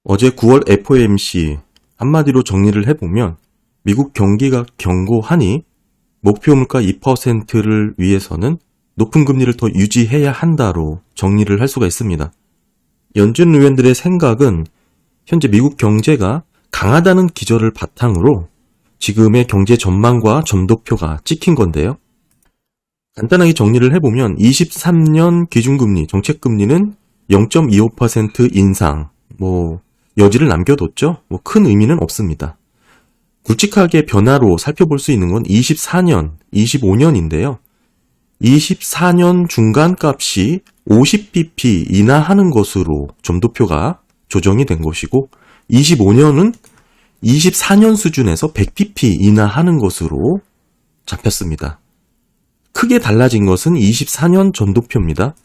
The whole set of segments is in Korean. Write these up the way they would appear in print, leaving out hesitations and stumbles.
어제 9월 FOMC 한마디로 정리를 해보면 미국 경기가 견고하니 목표 물가 2%를 위해서는 높은 금리를 더 유지해야 한다로 정리를 할 수가 있습니다. 연준 의원들의 생각은 현재 미국 경제가 강하다는 기저를 바탕으로 지금의 경제 전망과 점도표가 찍힌 건데요. 간단하게 정리를 해보면 23년 기준금리, 정책금리는 0.25% 인상, 여지를 남겨뒀죠. 큰 의미는 없습니다. 굵직하게 변화로 살펴볼 수 있는 건 24년, 25년인데요. 24년 중간값이 50bp 인하하는 것으로 점도표가 조정이 된 것이고 25년은 24년 수준에서 100bp 인하하는 것으로 잡혔습니다. 크게 달라진 것은 24년 점도표입니다.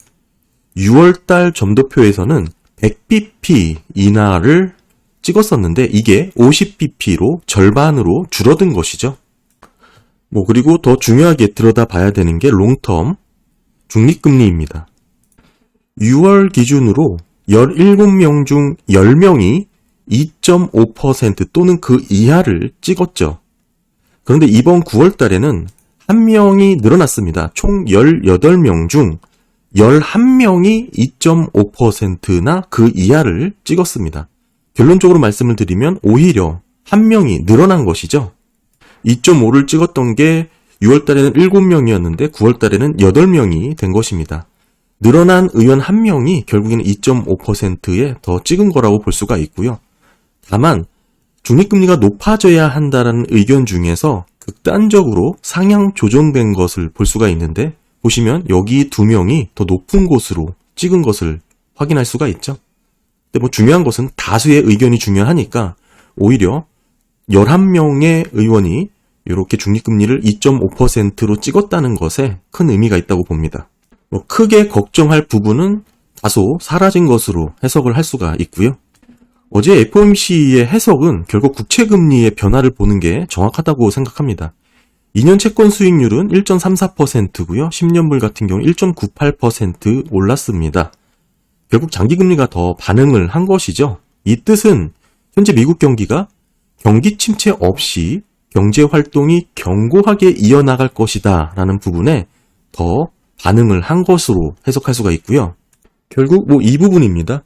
6월달 점도표에서는 100bp 인하를 찍었었는데 이게 50bp로 절반으로 줄어든 것이죠. 그리고 더 중요하게 들여다봐야 되는 게 롱텀 중립금리입니다. 6월 기준으로 17명 중 10명이 2.5% 또는 그 이하를 찍었죠. 그런데 이번 9월 달에는 1명이 늘어났습니다. 총 18명 중 11명이 2.5%나 그 이하를 찍었습니다. 결론적으로 말씀을 드리면 오히려 1명이 늘어난 것이죠. 2.5를 찍었던 게 6월달에는 7명이었는데 9월달에는 8명이 된 것입니다. 늘어난 의원 1명이 결국에는 2.5%에 더 찍은 거라고 볼 수가 있고요. 다만 중립금리가 높아져야 한다는 의견 중에서 극단적으로 상향 조정된 것을 볼 수가 있는데 보시면 여기 2명이 더 높은 곳으로 찍은 것을 확인할 수가 있죠. 근데 중요한 것은 다수의 의견이 중요하니까 오히려 11명의 의원이 이렇게 중립금리를 2.5%로 찍었다는 것에 큰 의미가 있다고 봅니다. 크게 걱정할 부분은 다소 사라진 것으로 해석을 할 수가 있고요. 어제 FOMC의 해석은 결국 국채금리의 변화를 보는 게 정확하다고 생각합니다. 2년 채권 수익률은 1.34%고요. 10년물 같은 경우 1.98% 올랐습니다. 결국 장기금리가 더 반응을 한 것이죠. 이 뜻은 현재 미국 경기가 경기 침체 없이 경제활동이 견고하게 이어나갈 것이다 라는 부분에 더 반응을 한 것으로 해석할 수가 있고요. 결국 이 부분입니다.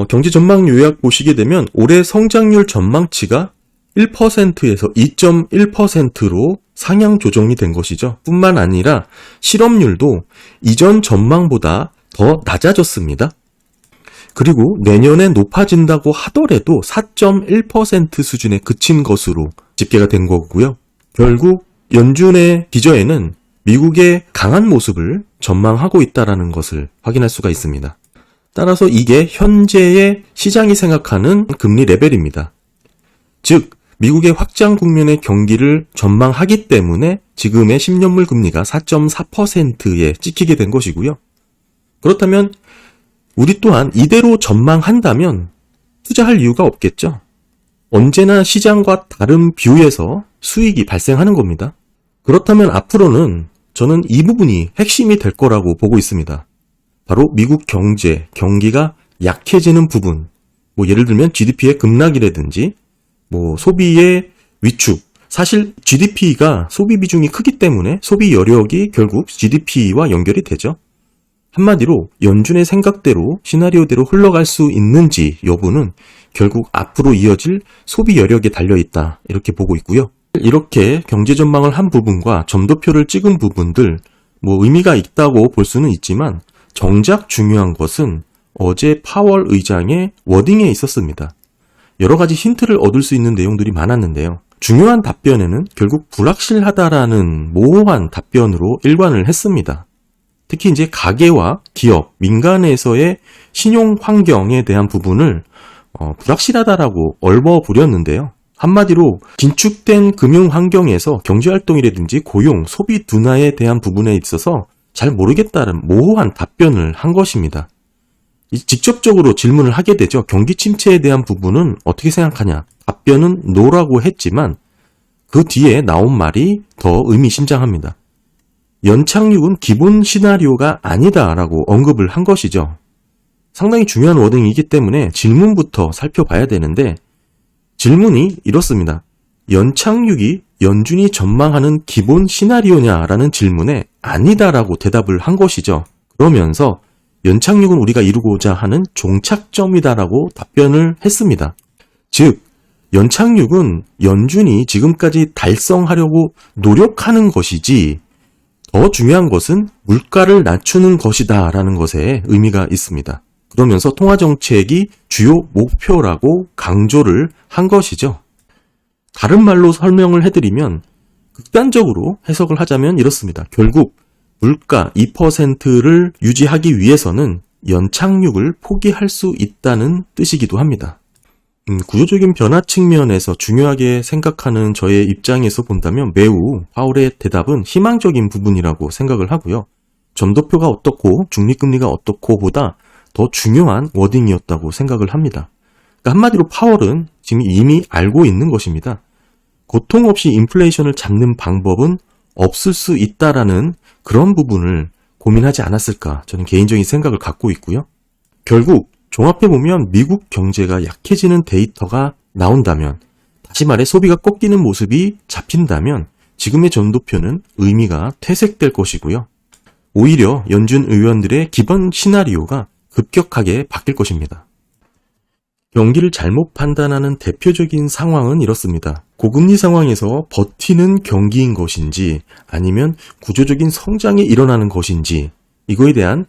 경제 전망 요약 보시게 되면 올해 성장률 전망치가 1%에서 2.1%로 상향 조정이 된 것이죠. 뿐만 아니라 실업률도 이전 전망보다 더 낮아졌습니다. 그리고 내년에 높아진다고 하더라도 4.1% 수준에 그친 것으로 집계가 된 거고요. 결국 연준의 기저에는 미국의 강한 모습을 전망하고 있다는 것을 확인할 수가 있습니다. 따라서 이게 현재의 시장이 생각하는 금리 레벨입니다. 즉 미국의 확장 국면의 경기를 전망하기 때문에 지금의 10년물 금리가 4.4%에 찍히게 된 것이고요. 그렇다면 우리 또한 이대로 전망한다면 투자할 이유가 없겠죠. 언제나 시장과 다른 뷰에서 수익이 발생하는 겁니다. 그렇다면 앞으로는 저는 이 부분이 핵심이 될 거라고 보고 있습니다. 바로 미국 경기가 약해지는 부분, 예를 들면 GDP의 급락이라든지 소비의 위축. 사실 GDP가 소비 비중이 크기 때문에 소비 여력이 결국 GDP와 연결이 되죠. 한마디로 연준의 생각대로 시나리오대로 흘러갈 수 있는지 여부는 결국 앞으로 이어질 소비 여력에 달려있다 이렇게 보고 있고요. 이렇게 경제 전망을 한 부분과 점도표를 찍은 부분들 의미가 있다고 볼 수는 있지만 정작 중요한 것은 어제 파월 의장의 워딩에 있었습니다. 여러 가지 힌트를 얻을 수 있는 내용들이 많았는데요. 중요한 답변에는 결국 불확실하다라는 모호한 답변으로 일관을 했습니다. 특히 이제 가계와 기업, 민간에서의 신용 환경에 대한 부분을 불확실하다라고 얼버무렸는데요. 한마디로 긴축된 금융 환경에서 경제활동이라든지 고용, 소비 둔화에 대한 부분에 있어서 잘 모르겠다는 모호한 답변을 한 것입니다. 직접적으로 질문을 하게 되죠. 경기 침체에 대한 부분은 어떻게 생각하냐? 답변은 노라고 했지만 그 뒤에 나온 말이 더 의미심장합니다. 연착륙은 기본 시나리오가 아니다라고 언급을 한 것이죠. 상당히 중요한 워딩이기 때문에 질문부터 살펴봐야 되는데, 질문이 이렇습니다. 연착륙이 연준이 전망하는 기본 시나리오냐라는 질문에 아니다라고 대답을 한 것이죠. 그러면서 연착륙은 우리가 이루고자 하는 종착점이다라고 답변을 했습니다. 즉, 연착륙은 연준이 지금까지 달성하려고 노력하는 것이지, 더 중요한 것은 물가를 낮추는 것이다 라는 것에 의미가 있습니다. 그러면서 통화정책이 주요 목표라고 강조를 한 것이죠. 다른 말로 설명을 해드리면, 극단적으로 해석을 하자면 이렇습니다. 결국 물가 2%를 유지하기 위해서는 연착륙을 포기할 수 있다는 뜻이기도 합니다. 구조적인 변화 측면에서 중요하게 생각하는 저의 입장에서 본다면 매우 파월의 대답은 희망적인 부분이라고 생각을 하고요. 점도표가 어떻고 중립금리가 어떻고 보다 더 중요한 워딩이었다고 생각을 합니다. 그러니까 한마디로 파월은 지금 이미 알고 있는 것입니다. 고통 없이 인플레이션을 잡는 방법은 없을 수 있다라는 그런 부분을 고민하지 않았을까, 저는 개인적인 생각을 갖고 있고요. 결국 종합해보면 미국 경제가 약해지는 데이터가 나온다면, 다시 말해 소비가 꺾이는 모습이 잡힌다면 지금의 점도표는 의미가 퇴색될 것이고요. 오히려 연준 의원들의 기본 시나리오가 급격하게 바뀔 것입니다. 경기를 잘못 판단하는 대표적인 상황은 이렇습니다. 고금리 상황에서 버티는 경기인 것인지 아니면 구조적인 성장이 일어나는 것인지, 이거에 대한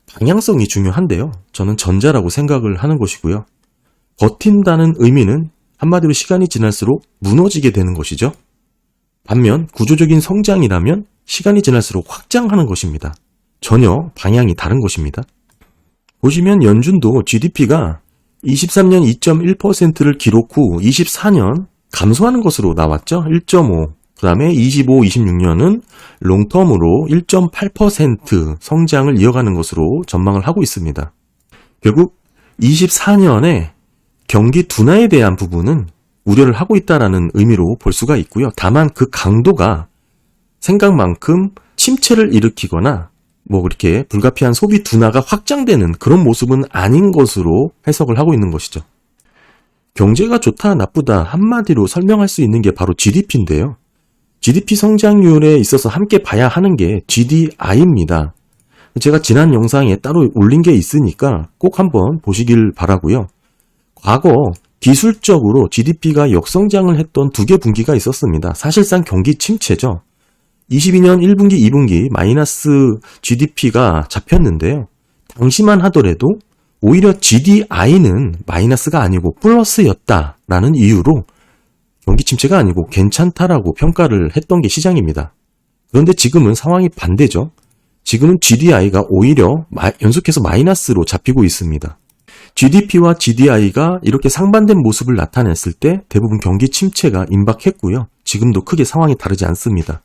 방향성이 중요한데요. 저는 전자라고 생각을 하는 것이고요. 버틴다는 의미는 한마디로 시간이 지날수록 무너지게 되는 것이죠. 반면 구조적인 성장이라면 시간이 지날수록 확장하는 것입니다. 전혀 방향이 다른 것입니다. 보시면 연준도 GDP가 23년 2.1%를 기록 후 24년 감소하는 것으로 나왔죠. 1.5. 그 다음에 25, 26년은 롱텀으로 1.8% 성장을 이어가는 것으로 전망을 하고 있습니다. 결국 24년에 경기 둔화에 대한 부분은 우려를 하고 있다는 의미로 볼 수가 있고요. 다만 그 강도가 생각만큼 침체를 일으키거나 그렇게 불가피한 소비 둔화가 확장되는 그런 모습은 아닌 것으로 해석을 하고 있는 것이죠. 경제가 좋다 나쁘다 한마디로 설명할 수 있는 게 바로 GDP인데요. GDP 성장률에 있어서 함께 봐야 하는 게 GDI입니다. 제가 지난 영상에 따로 올린 게 있으니까 꼭 한번 보시길 바라고요. 과거 기술적으로 GDP가 역성장을 했던 두 개 분기가 있었습니다. 사실상 경기 침체죠. 22년 1분기, 2분기 마이너스 GDP가 잡혔는데요. 당시만 하더라도 오히려 GDI는 마이너스가 아니고 플러스였다라는 이유로 경기 침체가 아니고 괜찮다라고 평가를 했던 게 시장입니다. 그런데 지금은 상황이 반대죠. 지금은 GDI가 오히려 연속해서 마이너스로 잡히고 있습니다. GDP와 GDI가 이렇게 상반된 모습을 나타냈을 때 대부분 경기 침체가 임박했고요. 지금도 크게 상황이 다르지 않습니다.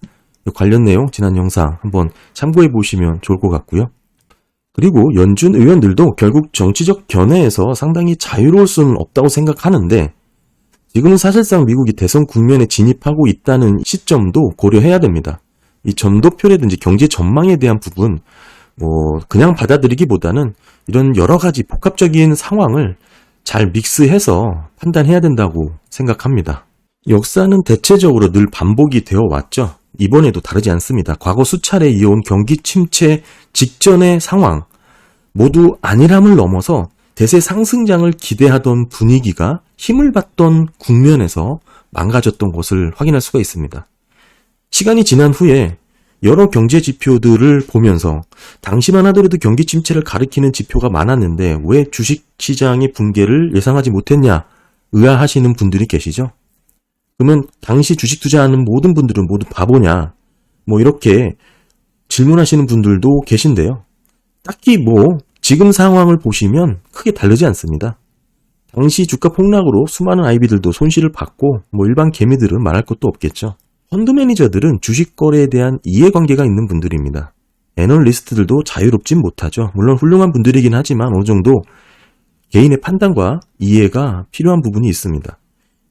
관련 내용 지난 영상 한번 참고해 보시면 좋을 것 같고요. 그리고 연준 의원들도 결국 정치적 견해에서 상당히 자유로울 수는 없다고 생각하는데, 지금은 사실상 미국이 대선 국면에 진입하고 있다는 시점도 고려해야 됩니다. 이 점도표라든지 경제 전망에 대한 부분 그냥 받아들이기보다는 이런 여러 가지 복합적인 상황을 잘 믹스해서 판단해야 된다고 생각합니다. 역사는 대체적으로 늘 반복이 되어 왔죠. 이번에도 다르지 않습니다. 과거 수차례 이어온 경기 침체 직전의 상황 모두 안일함을 넘어서 대세 상승장을 기대하던 분위기가 힘을 받던 국면에서 망가졌던 것을 확인할 수가 있습니다. 시간이 지난 후에 여러 경제 지표들을 보면서 당시만 하더라도 경기 침체를 가리키는 지표가 많았는데 왜 주식시장의 붕괴를 예상하지 못했냐 의아하시는 분들이 계시죠. 그러면 당시 주식 투자하는 모든 분들은 모두 바보냐 이렇게 질문하시는 분들도 계신데요. 딱히 지금 상황을 보시면 크게 다르지 않습니다. 당시 주가 폭락으로 수많은 아이비들도 손실을 받고 일반 개미들은 말할 것도 없겠죠. 펀드 매니저들은 주식 거래에 대한 이해관계가 있는 분들입니다. 애널리스트들도 자유롭진 못하죠. 물론 훌륭한 분들이긴 하지만 어느 정도 개인의 판단과 이해가 필요한 부분이 있습니다.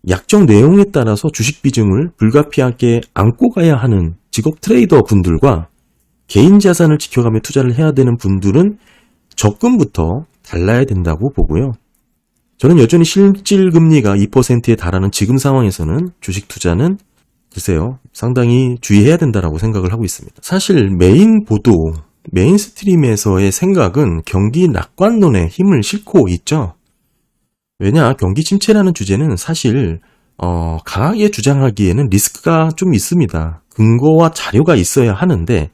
약정 내용에 따라서 주식 비중을 불가피하게 안고 가야 하는 직업 트레이더 분들과 개인 자산을 지켜가며 투자를 해야 되는 분들은 접근부터 달라야 된다고 보고요. 저는 여전히 실질금리가 2%에 달하는 지금 상황에서는 주식 투자는 글쎄요, 상당히 주의해야 된다라고 생각을 하고 있습니다. 사실 메인 보도, 메인스트림에서의 생각은 경기 낙관론에 힘을 싣고 있죠. 왜냐, 경기 침체라는 주제는 사실 강하게 주장하기에는 리스크가 좀 있습니다. 근거와 자료가 있어야 하는데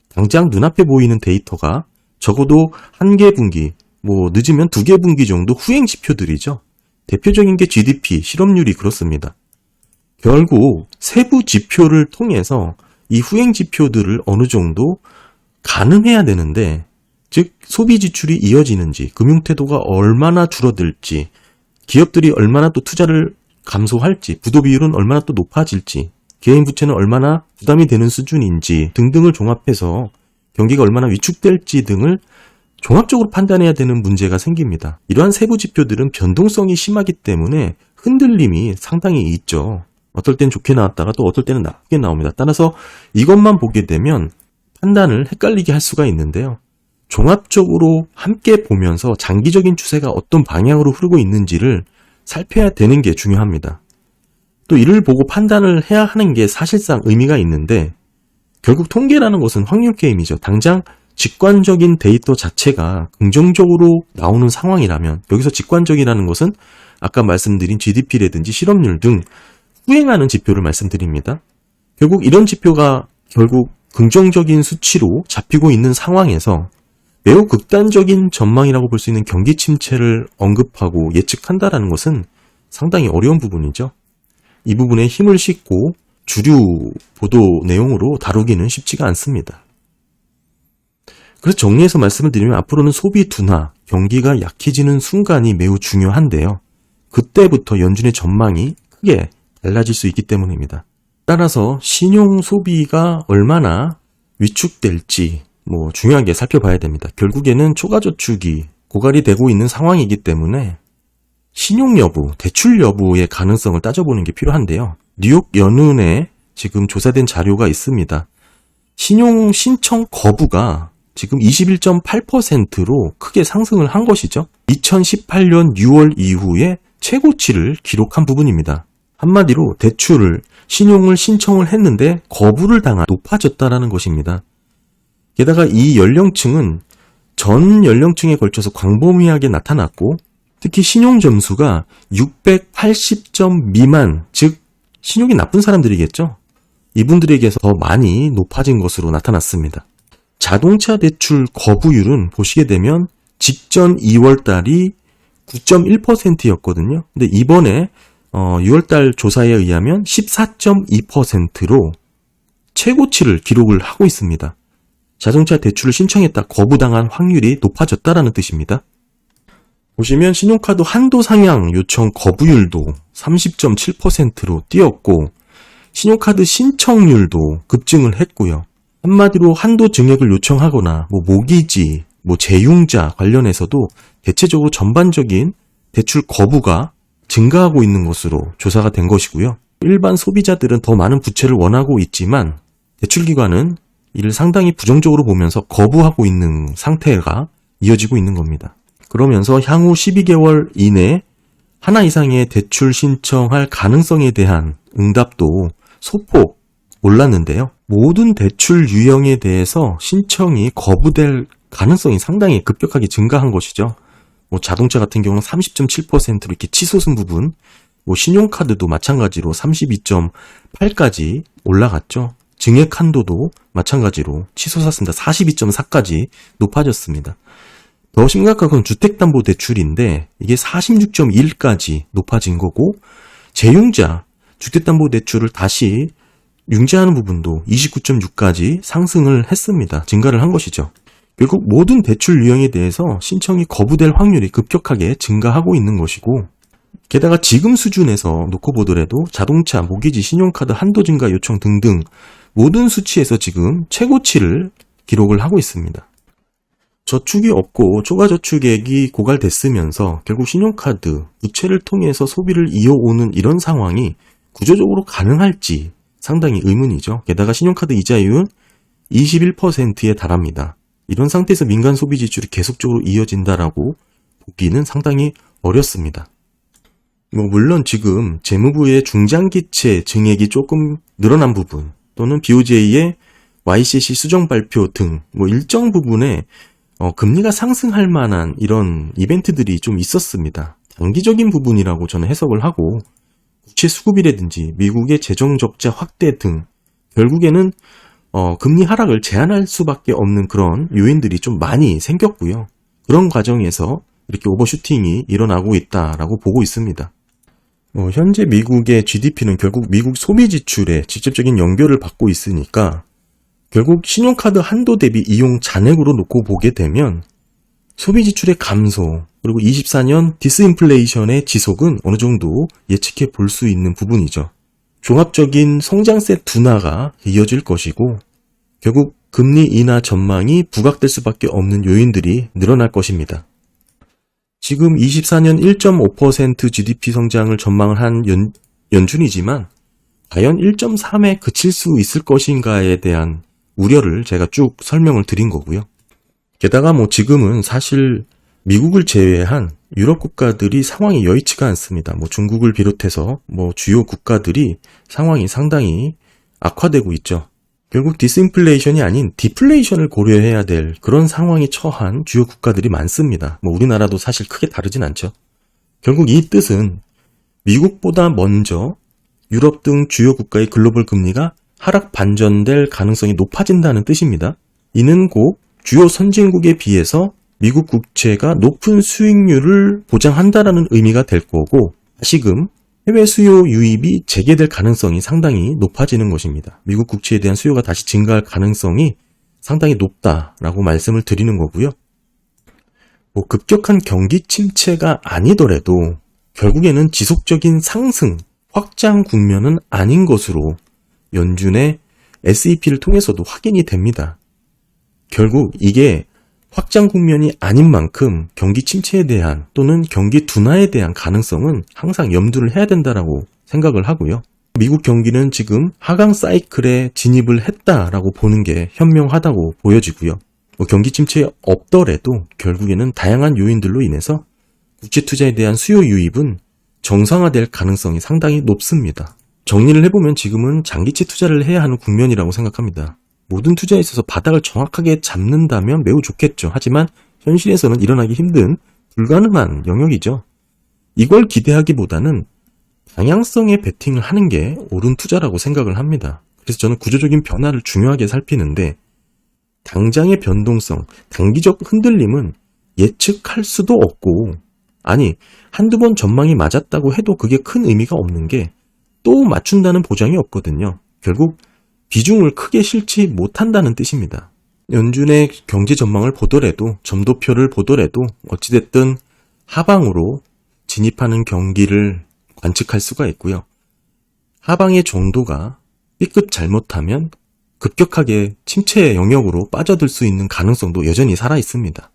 당장 눈앞에 보이는 데이터가 적어도 한 개 분기, 늦으면 2개 분기 정도 후행 지표들이죠. 대표적인 게 GDP, 실업률이 그렇습니다. 결국 세부 지표를 통해서 이 후행 지표들을 어느 정도 가늠해야 되는데, 즉 소비 지출이 이어지는지, 금융태도가 얼마나 줄어들지, 기업들이 얼마나 또 투자를 감소할지, 부도 비율은 얼마나 또 높아질지, 개인 부채는 얼마나 부담이 되는 수준인지 등등을 종합해서 경기가 얼마나 위축될지 등을 종합적으로 판단해야 되는 문제가 생깁니다. 이러한 세부 지표들은 변동성이 심하기 때문에 흔들림이 상당히 있죠. 어떨 땐 좋게 나왔다가 또 어떨 때는 나쁘게 나옵니다. 따라서 이것만 보게 되면 판단을 헷갈리게 할 수가 있는데요. 종합적으로 함께 보면서 장기적인 추세가 어떤 방향으로 흐르고 있는지를 살펴야 되는 게 중요합니다. 또 이를 보고 판단을 해야 하는 게 사실상 의미가 있는데, 결국 통계라는 것은 확률 게임이죠. 당장 직관적인 데이터 자체가 긍정적으로 나오는 상황이라면, 여기서 직관적이라는 것은 아까 말씀드린 GDP라든지 실업률 등 후행하는 지표를 말씀드립니다. 결국 이런 지표가 결국 긍정적인 수치로 잡히고 있는 상황에서 매우 극단적인 전망이라고 볼 수 있는 경기 침체를 언급하고 예측한다는 것은 상당히 어려운 부분이죠. 이 부분에 힘을 싣고 주류 보도 내용으로 다루기는 쉽지가 않습니다. 그래서 정리해서 말씀을 드리면 앞으로는 소비 둔화, 경기가 약해지는 순간이 매우 중요한데요. 그때부터 연준의 전망이 크게 달라질 수 있기 때문입니다. 따라서 신용 소비가 얼마나 위축될지 중요하게 살펴봐야 됩니다. 결국에는 초과저축이 고갈이 되고 있는 상황이기 때문에 신용 여부, 대출 여부의 가능성을 따져보는 게 필요한데요. 뉴욕 연은에 지금 조사된 자료가 있습니다. 신용 신청 거부가 지금 21.8%로 크게 상승을 한 것이죠. 2018년 6월 이후에 최고치를 기록한 부분입니다. 한마디로 대출을, 신용을 신청을 했는데 거부를 당한 높아졌다라는 것입니다. 게다가 이 연령층은 전 연령층에 걸쳐서 광범위하게 나타났고, 특히 신용 점수가 680점 미만, 즉 신용이 나쁜 사람들이겠죠. 이분들에게서 더 많이 높아진 것으로 나타났습니다. 자동차 대출 거부율은 보시게 되면 직전 2월 달이 9.1%였거든요. 근데 이번에 6월 달 조사에 의하면 14.2%로 최고치를 기록을 하고 있습니다. 자동차 대출을 신청했다 거부당한 확률이 높아졌다라는 뜻입니다. 보시면 신용카드 한도 상향 요청 거부율도 30.7%로 뛰었고, 신용카드 신청률도 급증을 했고요. 한마디로 한도 증액을 요청하거나 모기지, 재융자 관련해서도 대체적으로 전반적인 대출 거부가 증가하고 있는 것으로 조사가 된 것이고요. 일반 소비자들은 더 많은 부채를 원하고 있지만 대출기관은 이를 상당히 부정적으로 보면서 거부하고 있는 상태가 이어지고 있는 겁니다. 그러면서 향후 12개월 이내 하나 이상의 대출 신청할 가능성에 대한 응답도 소폭 올랐는데요. 모든 대출 유형에 대해서 신청이 거부될 가능성이 상당히 급격하게 증가한 것이죠. 자동차 같은 경우는 30.7%로 이렇게 치솟은 부분, 신용카드도 마찬가지로 32.8까지 올라갔죠. 증액 한도도 마찬가지로 치솟았습니다. 42.4까지 높아졌습니다. 더 심각한 건 주택담보대출인데 이게 46.1까지 높아진 거고, 재융자, 주택담보대출을 다시 융자하는 부분도 29.6까지 상승을 했습니다. 증가를 한 것이죠. 결국 모든 대출 유형에 대해서 신청이 거부될 확률이 급격하게 증가하고 있는 것이고, 게다가 지금 수준에서 놓고 보더라도 자동차, 모기지, 신용카드 한도 증가 요청 등등 모든 수치에서 지금 최고치를 기록을 하고 있습니다. 저축이 없고 초과저축액이 고갈됐으면서 결국 신용카드, 부채를 통해서 소비를 이어오는 이런 상황이 구조적으로 가능할지 상당히 의문이죠. 게다가 신용카드 이자율은 21%에 달합니다. 이런 상태에서 민간 소비 지출이 계속적으로 이어진다라고 보기는 상당히 어렵습니다. 물론 지금 재무부의 중장기채 증액이 조금 늘어난 부분 또는 BOJ의 YCC 수정 발표 등 일정 부분에 금리가 상승할 만한 이런 이벤트들이 좀 있었습니다. 단기적인 부분이라고 저는 해석을 하고 국채 수급이라든지 미국의 재정 적자 확대 등 결국에는 금리 하락을 제한할 수밖에 없는 그런 요인들이 좀 많이 생겼고요. 그런 과정에서 이렇게 오버슈팅이 일어나고 있다라고 보고 있습니다. 현재 미국의 GDP는 결국 미국 소비 지출에 직접적인 연결을 받고 있으니까 결국 신용카드 한도 대비 이용 잔액으로 놓고 보게 되면 소비 지출의 감소 그리고 24년 디스인플레이션의 지속은 어느 정도 예측해 볼 수 있는 부분이죠. 종합적인 성장세 둔화가 이어질 것이고 결국 금리 인하 전망이 부각될 수밖에 없는 요인들이 늘어날 것입니다. 지금 24년 1.5% GDP 성장을 전망을 한 연준이지만 과연 1.3에 그칠 수 있을 것인가에 대한 우려를 제가 쭉 설명을 드린 거고요. 게다가 지금은 사실 미국을 제외한 유럽 국가들이 상황이 여의치가 않습니다. 중국을 비롯해서 주요 국가들이 상황이 상당히 악화되고 있죠. 결국 디스인플레이션이 아닌 디플레이션을 고려해야 될 그런 상황에 처한 주요 국가들이 많습니다. 우리나라도 사실 크게 다르진 않죠. 결국 이 뜻은 미국보다 먼저 유럽 등 주요 국가의 글로벌 금리가 하락 반전될 가능성이 높아진다는 뜻입니다. 이는 곧 주요 선진국에 비해서 미국 국채가 높은 수익률을 보장한다는 의미가 될 거고 다시금 해외 수요 유입이 재개될 가능성이 상당히 높아지는 것입니다. 미국 국채에 대한 수요가 다시 증가할 가능성이 상당히 높다라고 말씀을 드리는 거고요. 급격한 경기 침체가 아니더라도 결국에는 지속적인 상승, 확장 국면은 아닌 것으로 연준의 SEP를 통해서도 확인이 됩니다. 결국 이게 확장 국면이 아닌 만큼 경기 침체에 대한 또는 경기 둔화에 대한 가능성은 항상 염두를 해야 된다라고 생각을 하고요. 미국 경기는 지금 하강 사이클에 진입을 했다라고 보는 게 현명하다고 보여지고요. 경기 침체 없더라도 결국에는 다양한 요인들로 인해서 국채 투자에 대한 수요 유입은 정상화될 가능성이 상당히 높습니다. 정리를 해보면 지금은 장기채 투자를 해야 하는 국면이라고 생각합니다. 모든 투자에 있어서 바닥을 정확하게 잡는다면 매우 좋겠죠. 하지만 현실에서는 일어나기 힘든 불가능한 영역이죠. 이걸 기대하기보다는 방향성의 베팅을 하는 게 옳은 투자라고 생각을 합니다. 그래서 저는 구조적인 변화를 중요하게 살피는데 당장의 변동성, 단기적 흔들림은 예측할 수도 없고 한두 번 전망이 맞았다고 해도 그게 큰 의미가 없는 게 또 맞춘다는 보장이 없거든요. 결국 비중을 크게 실지 못한다는 뜻입니다. 연준의 경제 전망을 보더라도 점도표를 보더라도 어찌됐든 하방으로 진입하는 경기를 관측할 수가 있고요. 하방의 정도가 B급 잘못하면 급격하게 침체의 영역으로 빠져들 수 있는 가능성도 여전히 살아 있습니다.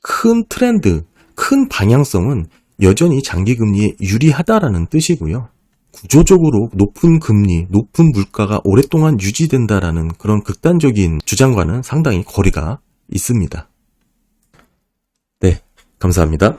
큰 트렌드, 큰 방향성은 여전히 장기금리에 유리하다라는 뜻이고요. 구조적으로 높은 금리, 높은 물가가 오랫동안 유지된다라는 그런 극단적인 주장과는 상당히 거리가 있습니다. 네, 감사합니다.